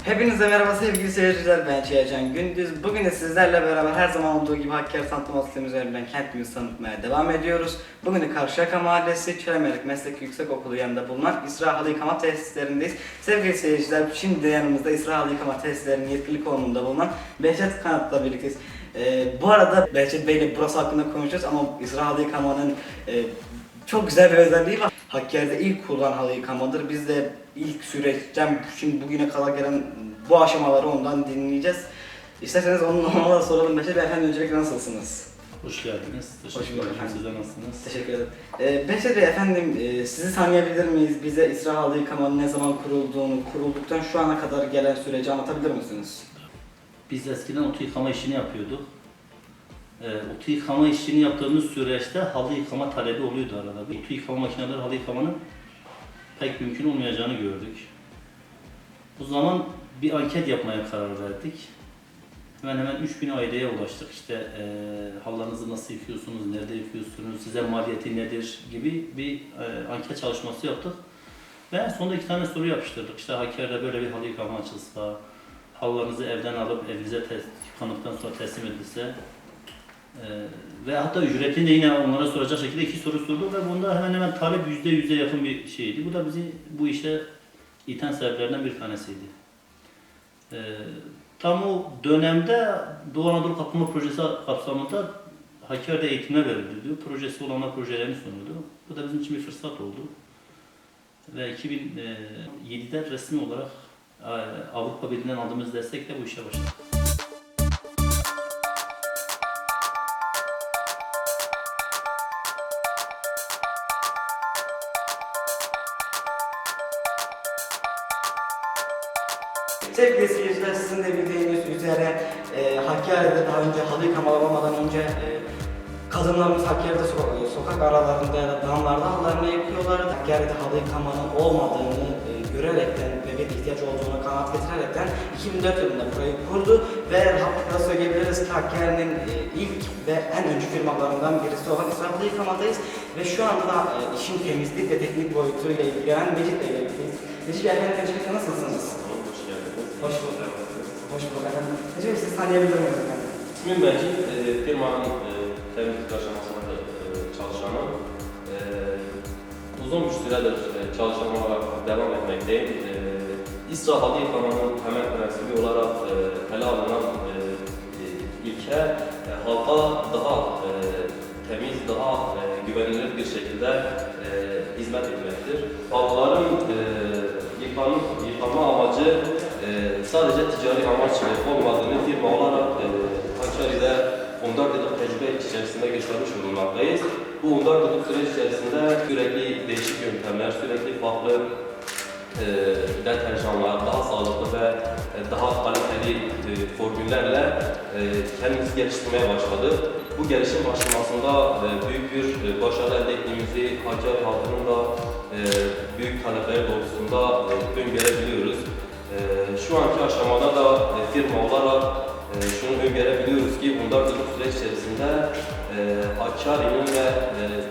Hepinize merhaba sevgili seyirciler, ben Çiğcan Gündüz. Bugün de sizlerle beraber her zaman olduğu gibi Hakkari Tanıtma Sistemi üzerinden kendimizi tanıtmaya devam ediyoruz. Bugün de Karşıyaka Mahallesi Çölemelik Meslek Yüksekokulu yanında bulunan İsra Halı Yıkama Tesislerindeyiz. Sevgili seyirciler, şimdi yanımızda İsra Halı Yıkama Tesislerinin yetkili konumunda bulunan Behçet Kanat'la birlikteyiz. Bu arada Behçet Bey ile burası hakkında konuşacağız ama İsra Halı Yıkama'nın çok güzel bir özelliği var. Hakkari'de ilk kurulan halı yıkamadır. Biz de ilk süreçten şimdi bugüne kadar gelen bu aşamaları ondan dinleyeceğiz. İsterseniz onunla da soralım. Behçet Bey, efendim öncelikle nasılsınız? Hoş geldiniz. Hoş bulduk efendim. Siz de nasılsınız? Teşekkür ederim. Behçet Bey efendim, sizi tanıyabilir miyiz? Bize İsra Halı Yıkama'nın ne zaman kurulduğunu, kurulduktan şu ana kadar gelen süreci anlatabilir misiniz? Biz eskiden otu yıkama işini yapıyorduk. Otu yıkama işini yaptığımız süreçte halı yıkama talebi oluyordu arada. Otu yıkama makineleri halı yıkamanın pek mümkün olmayacağını gördük. O zaman bir anket yapmaya karar verdik. Hemen hemen 3000 aileye ulaştık. İşte halılarınızı nasıl yıkıyorsunuz, nerede yıkıyorsunuz, size maliyeti nedir gibi bir anket çalışması yaptık. Ve sonunda 2 tane soru yapıştırdık. İşte Hakkari'de böyle bir halı yıkama açılsa, halılarınızı evden alıp evinize yıkandıktan sonra teslim edilse ve hatta ücretini de yine onlara soracak şekilde 2 soru sorduk ve bunda hemen hemen talep %100'e yakın bir şeydi. Bu da bizi bu işe iten sebeplerinden bir tanesiydi. Tam o dönemde Doğu Anadolu Kalkınma Projesi kapsamında Hakkari'de eğitimler veriliyordu. Projesi olanlar projelerini sunuyordu. Bu da bizim için bir fırsat oldu. Ve 2007'de resmi olarak Avrupa Birliği'nden aldığımız destekle bu işe başladık. Sevgili seyirciler, sizin de bildiğiniz üzere Hakkari'de daha önce halı yıkamalar olmadan önce kadınlarımız Hakkari'de sokak aralarında ya da damlarda halılarını yıkıyorlardı. Hakkari'de halı yıkamanın olmadığını görerekten ve bir ihtiyaç olduğunu kanaat getirerekten 2004 yılında burayı kurdu ve rahatlıkla söyleyebiliriz ki Hakkari'nin ilk ve en öncü firmalarından birisi olan İsra Halı Yıkama'dayız ve şu anda işin temizlik ve teknik boyutuyla ilgilenen Mecit Bey'le birlikteyiz. Mecit Bey, efendim öncelikle nasılsınız? Hoş bulduk. Hoş bulduk efendim. Hocam, sizi tanıyabilir miyiz efendim? İsmim Mecit, firmanın temizlik aşamasında çalışanım. Uzun bir süredir çalışan olarak devam etmekteyim. İsra Halı Yıkama'nın temel prensibi olarak ele alınan ilke halka daha temiz, daha güvenilir bir şekilde hizmet etmektir. Halıların yıkama amacı sadece ticari amaç olmadığını firma olarak Hakkari'de 14 yıllık tecrübe içerisinde göstermiş bulunmaktayız. Bu 14 yıllık süreç içerisinde sürekli değişik yöntemler, sürekli farklı deterjanlar, daha sağlıklı ve daha kaliteli formüllerle kendimizi geliştirmeye başladık. Bu gelişim aşamasında büyük bir başarı elde ettiğimizi Hakkari halkının da büyük talepleri doğrultusunda öngörebiliyoruz. Şu anki aşamada da firma olarak şunu öngörebiliyoruz ki bundan yıllık süreç içerisinde Hakkari'nin ve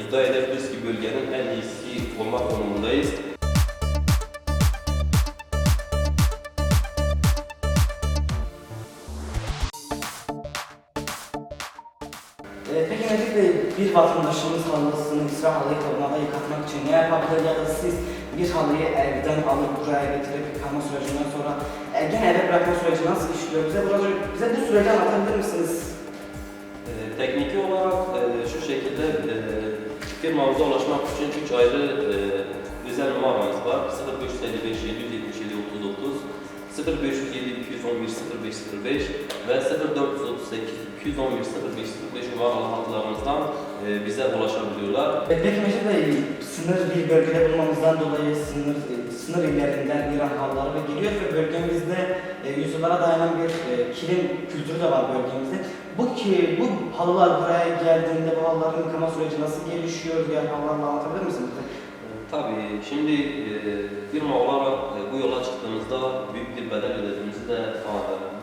iddia edebiliriz ki bölgenin en iyisi olmak konumundayız. Peki Mecit Bey, bir vatandaşımız halısını İsra Halı Yıkama'da yıkatmak için ne yapabilir ya da siz bir halıyı evden alıp buraya getirip yıkama sürecinden sonra gene eve bırakma süreci nasıl işliyor? Bize bu süreci anlatabilir misiniz? Tekniki olarak şu şekilde firmamıza ulaşmak için 3 ayrı özel numaramız var. 0555 777 39, 0507 211 0505 ve 0438 211 0505 numaralı hatlarımızdan bize ulaşabiliyorlar. Peki Mecit Bey, sınır bir bölgede bulmamızdan dolayı sınır illerinden İran halıları geliyor ve bölgemizde yüzyıllara dayanan bir kilim kültürü de var bölgemizde. Bu halılar buraya geldiğinde bu halıların yıkama süreci nasıl gelişiyor? Diğer halılarla anlatabilir misiniz? Tabii, şimdi firma olarak bu yola çıktığımızda büyük bir bedel ödediğimizi de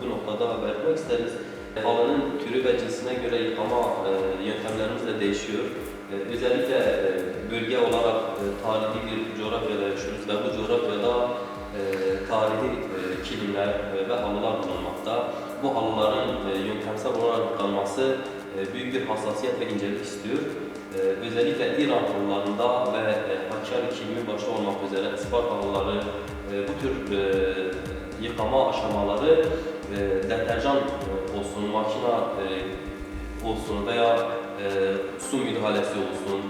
bu noktada belirtmek isteriz. Halının türü ve cinsine göre yıkama yöntemlerimiz de değişiyor. Özellikle bölge olarak tarihi bir coğrafyada yaşıyoruz ve bu coğrafyada tarihi kilimler ve halılar bulunmakta. Bu halıların yöntemsel olarak yıkanması büyük bir hassasiyet ve incelik istiyor. Özellikle İran halılarında ve Hakkari kilimi başta olmak üzere Isparta halıları bu tür yıkama aşamaları deterjan olsun, makina olsun veya su müdahalesi olsun,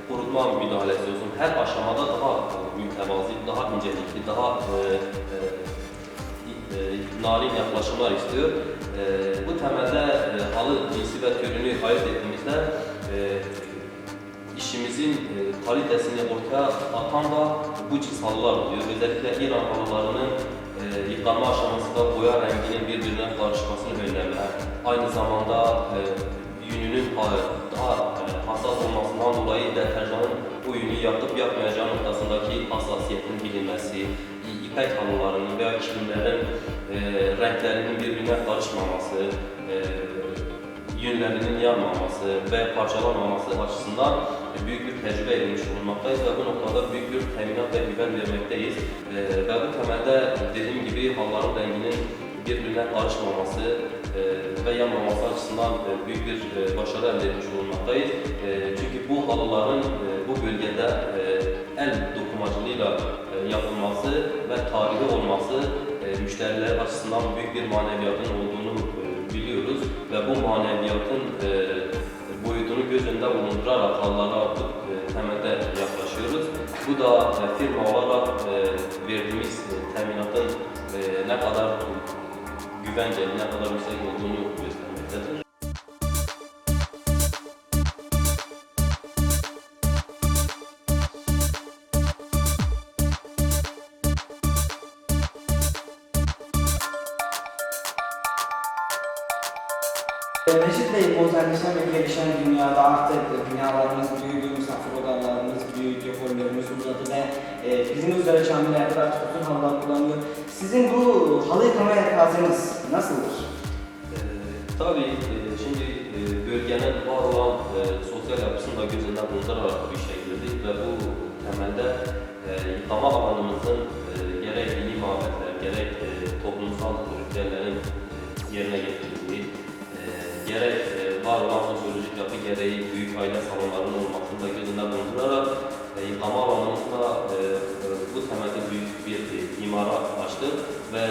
kurutma müdahalesi olsun her aşamada daha mütevazi, daha incelikli, daha narin yaklaşımlar istiyor. Bu temelde halı cinsi ve türünü ayırt ettiğimizde işimizin kalitesini ortaya atan da bu cins halılar oluyor. Özellikle İran halılarının yıkanma aşamasında boya renginin birbirine karışmasını önlemek, aynı zamanda yününün daha hassas olmasından dolayı deterjanın bu yünü yakıp yakmayacağı noktasındaki hassasiyetin bilinmesi, ipek halılarının veya kilimlerin renklerinin birbirine karışmaması, yünlerinin yanmaması ve parçalanmaması açısından büyük bir tecrübe edinmiş bulunmaktayız ve bu noktada büyük bir teminat ve güven vermekteyiz. Ve bu temelde dediğim gibi halıların renginin birbirine karışmaması ve yanmaması açısından büyük bir başarı elde etmiş bulunmaktayız. Çünkü bu halıların bu bölgede el dokumacılığıyla yapılması ve tarihi olması müşteriler açısından büyük bir maneviyatın olduğunu biliyoruz ve bu maneviyatın boyutunu göz önünde bulundurarak halılara temelde yaklaşıyoruz. Bu da firma olarak verdiğimiz teminatın ne kadar güvenceli, ne kadar yüksek olduğunu göstermektedir. Mecit Bey, modernleşen ve gelişen dünyada artık binalarımız büyüdü, misafir odalarımız büyüdü, hollerimiz uzadı ve bizim üzere camilerde artık uzun halılar kullanılıyor. Sizin bu halı yıkama yelpazeniz nasıldır? Tabii şimdi bölgenin var olan sosyal yapısını da göz önüne bulundurarak bu işe girdik ve bu temelde yıkama alanımızın gerek dini mabetler, gerek toplumsal ritüellerin yerine getirildiği, gerek var olan sosyolojik yapı gereği büyük aile salonlarının olmasını da göz önüne bulundurarak yıkama alanımızda bu temelde büyük bir imara açtık ve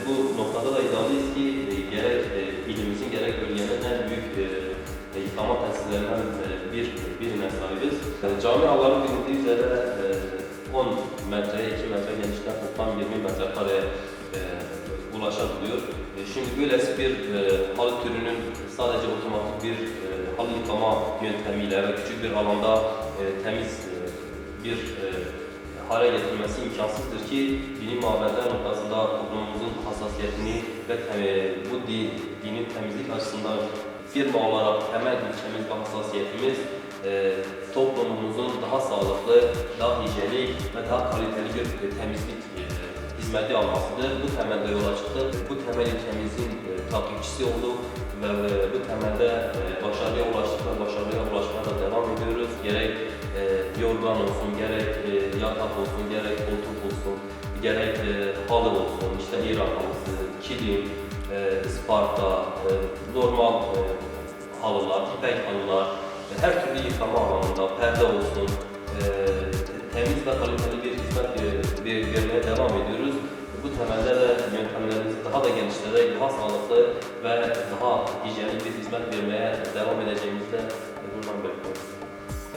bu noktada da iddialıyız ki gerek ilimizin gerek bölgenin en büyük yıkama tesislerinden birine sahibiz. Cami alanı bilindiği üzere 10 metreye 2 metre genişlikten toplam 20 metrekareye ulaşabiliyor. Şimdi böylesi bir halı türünün sadece otomatik bir halı yıkama yöntemiyle ve küçük bir alanda temiz bir hale getirilmesi imkansızdır ki dini mabedler noktasında toplumumuzun hassasiyetini ve bu dinin temizlik açısından firma olarak temel ilkemiz ve hassasiyetimiz toplumumuzun daha sağlıklı, daha hijyenik ve daha kaliteli bir temizlik hizmeti almasıdır. Bu temelde yola çıktık. Bu temel ilkemizin takipçisi olduk ve bu temelde başarıya ulaştık ve başarıya ulaşmaya da devam ediyoruz. Gerek yorgan olsun, gerek yatak olsun, gerek koltuk olsun, gerek halı olsun, işte İran halısı, kilim, Isparta, normal halılar, ipek halılar, her türlü yıkama alanında perde olsun, temiz ve kaliteli bir hizmet vermeye devam ediyoruz. Bu temelde de yöntemlerimizi daha da geliştirerek, daha sağlıklı ve daha hijyenik bir hizmet vermeye devam edeceğimizi de bundan bekliyoruz.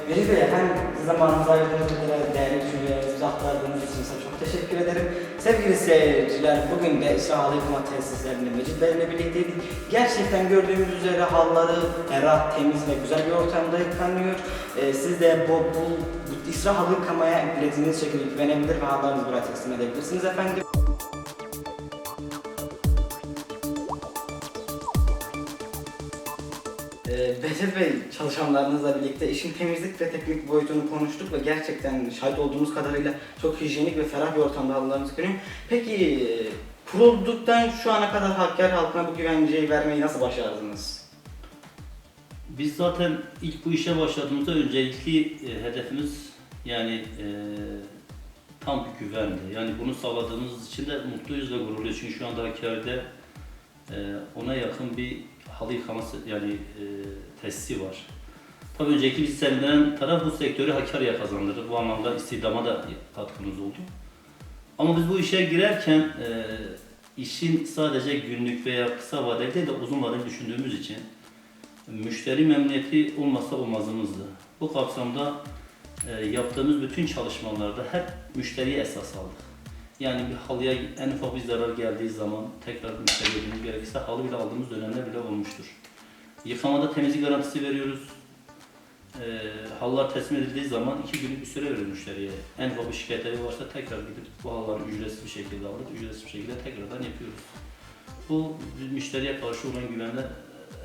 Mecit Bey, efendim zamanınızı ayırdığınız kadar değerli düşüncelerinizi aktardığınız için size çok teşekkür ederim. Sevgili seyirciler, bugün de İsra Halı Yıkama Tesislerinde Mecit Bey'le birlikteydik. Gerçekten gördüğümüz üzere halıları ferah, temiz ve güzel bir ortamda yıkanıyor. Siz de bu İsra Halı Yıkama'ya dilediğiniz şekilde güvenebilir ve halılarınızı buraya teslim edebilirsiniz efendim. Behçet Bey, çalışanlarınızla birlikte işin temizlik ve teknik boyutunu konuştuk ve gerçekten şahit olduğumuz kadarıyla çok hijyenik ve ferah bir ortamda halılarınız görünüyor. Peki kurulduktan şu ana kadar Hakkari halkına bu güvenceyi vermeyi nasıl başardınız? Biz zaten ilk bu işe başladığımızda öncelikli hedefimiz yani tam bir güvendi. Yani bunu sağladığımız için de mutluyuz ve gururluyuz. Çünkü şu anda Hakkari'de ona yakın bir halı yıkama tesisi var. Tabii önceki bizi sevindiren taraf bu sektörü Hakkari'ye kazandırdı. Bu anlamda istihdama da katkımız oldu. Ama biz bu işe girerken işin sadece günlük veya kısa vadeli değil de uzun vadeli düşündüğümüz için müşteri memnuniyeti olmazsa olmazımızdı. Bu kapsamda yaptığımız bütün çalışmalarda hep müşteriye esas aldık. Yani bir halıya en ufak bir zarar geldiği zaman tekrar müşteriye dönüp gerekirse halı bile aldığımız dönemler bile olmuştur. Yıkamada temizlik garantisi veriyoruz. Halılar teslim edildiği zaman 2 günlük bir süre veriyoruz müşteriye. En ufak bir şikayetleri varsa tekrar gidip bu halıları ücretsiz bir şekilde alıp ücretsiz bir şekilde tekrardan yapıyoruz. Bu müşteriye karşı olan güvende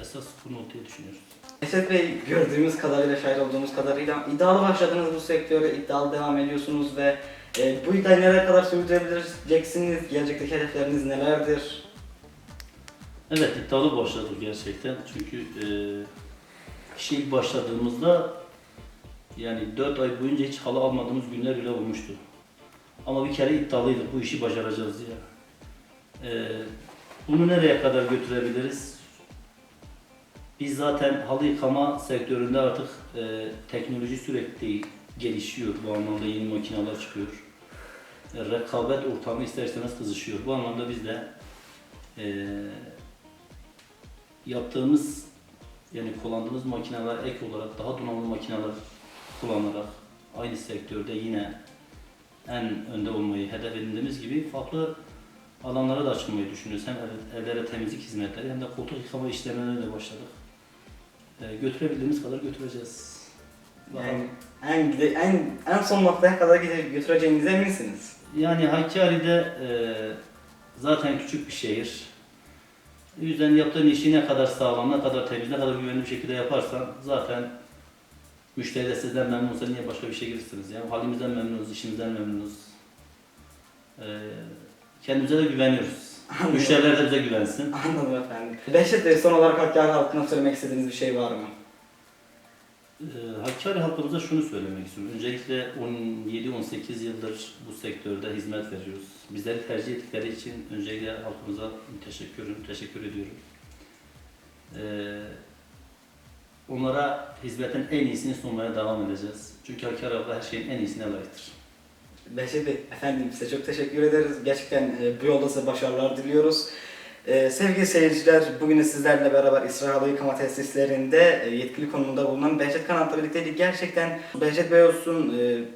esas konu diye düşünüyoruz. Behçet Bey, gördüğümüz kadarıyla, şahit olduğumuz kadarıyla iddialı başladınız bu sektöre, iddialı devam ediyorsunuz ve bu iddiayı nereye kadar sürdürebileceksiniz? Gelecekteki hedefleriniz nelerdir? Evet, iddialı başladık gerçekten. Çünkü işe ilk başladığımızda yani 4 ay boyunca hiç halı almadığımız günler bile olmuştu. Ama bir kere iddialıydık, bu işi başaracağız diye. Bunu nereye kadar götürebiliriz? Biz zaten halı yıkama sektöründe artık teknoloji sürekli gelişiyor. Bu anlamda yeni makineler çıkıyor. Rekabet ortamı ister istemez kızışıyor. Bu anlamda biz de yaptığımız yani kullandığımız makineler ek olarak daha donanımlı makineler kullanarak aynı sektörde yine en önde olmayı hedef edindiğimiz gibi farklı alanlara da açılmayı düşünüyoruz. Hem ellere temizlik hizmetleri hem de koltuk yıkama işlemlerine de başladık. Götürebildiğimiz kadar götüreceğiz. Yani en son noktaya kadar götüreceğinize eminsiniz. Yani Hakkari'de zaten küçük bir şehir. O yüzden yaptığın işi ne kadar sağlam, ne kadar temiz, ne kadar güvenli bir şekilde yaparsan zaten müşteri de sizden memnunsa niye başka bir şey girirsiniz? Yani halimizden memnunuz, işimizden memnunuz. Kendimize de güveniyoruz. Anladım. Müşteriler de bize güvensin. Anladım efendim. Behçet Bey, son olarak Hakkari halkına söylemek istediğiniz bir şey var mı? Hakkari halkımıza şunu söylemek istiyorum. Öncelikle 17-18 yıldır bu sektörde hizmet veriyoruz. Bizleri tercih ettikleri için öncelikle halkımıza teşekkür ediyorum. Onlara hizmetin en iyisini sunmaya devam edeceğiz. Çünkü Hakkari halkı her şeyin en iyisine layıktır. Behçet Bey, efendim size çok teşekkür ederiz. Gerçekten bu yolda size başarılar diliyoruz. Sevgili seyirciler, bugün sizlerle beraber İsrail Halı Yıkama Tesislerinde yetkili konumunda bulunan Behçet Kanat'la birlikteydik. Gerçekten Behçet Bey olsun,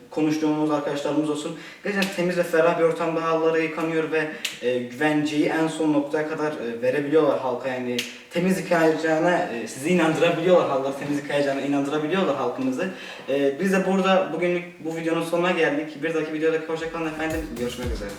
konuştuğumuz arkadaşlarımız olsun, gerçekten temiz ve ferah bir ortamda halıları yıkanıyor ve güvenceyi en son noktaya kadar verebiliyorlar halka. Yani temiz yıkayacağına sizi inandırabiliyorlar, halılar temiz yıkayacağına inandırabiliyorlar halkımızı. Biz de burada bugünlük bu videonun sonuna geldik. Bir dahaki videoda hoşça kalın efendim. Görüşmek üzere.